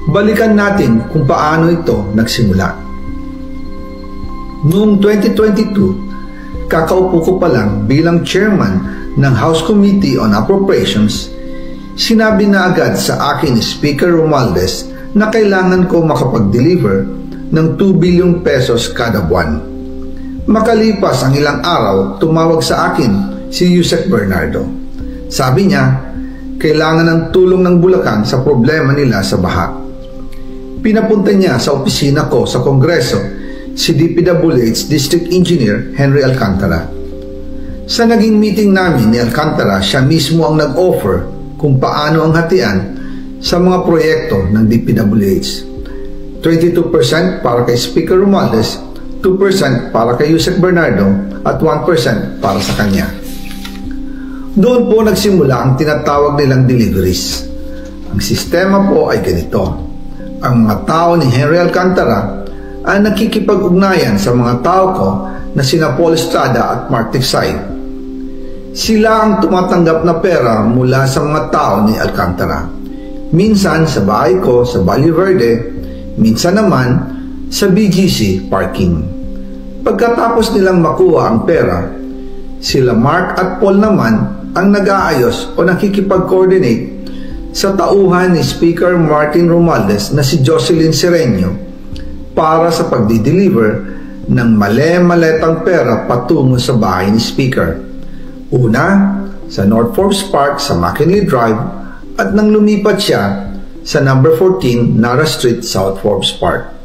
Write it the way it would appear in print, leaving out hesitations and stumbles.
Balikan natin kung paano ito nagsimula. Noong 2022, kakaupo ko pa lang bilang chairman ng House Committee on Appropriations, sinabi na agad sa akin ni Speaker Romualdez na kailangan ko makapag-deliver ng 2 billion pesos kada buwan. Makalipas ang ilang araw, tumawag sa akin si Yusek Bernardo. Sabi niya, kailangan ng tulong ng Bulacan sa problema nila sa baha. Pinapunta niya sa opisina ko sa Kongreso si DPWH District Engineer Henry Alcantara. Sa naging meeting namin ni Alcantara, siya mismo ang nag-offer kung paano ang hatian sa mga proyekto ng DPWH. 22% para kay Speaker Romualdez, 2% para kay Yusek Bernardo at 1% para sa kanya. Doon po nagsimula ang tinatawag nilang deliveries. Ang sistema po ay ganito. Ang mga tao ni Henry Alcantara ay nakikipag-ugnayan sa mga tao ko na sina Paul Estrada at Mark Tiksay. Sila ang tumatanggap na pera mula sa mga tao ni Alcantara. Minsan sa bahay ko sa Valle Verde, minsan naman sa BGC parking. Pagkatapos nilang makuha ang pera, sila Mark at Paul naman ang nag-aayos o nakikipag-coordinate sa tauhan ni Speaker Martin Romualdez na si Jocelyn Sereño para sa pagdi-deliver ng male-maletang pera patungo sa bahay ni Speaker. Una, sa North Forbes Park sa McKinley Drive at nang lumipat siya sa number 14 Nara Street, South Forbes Park.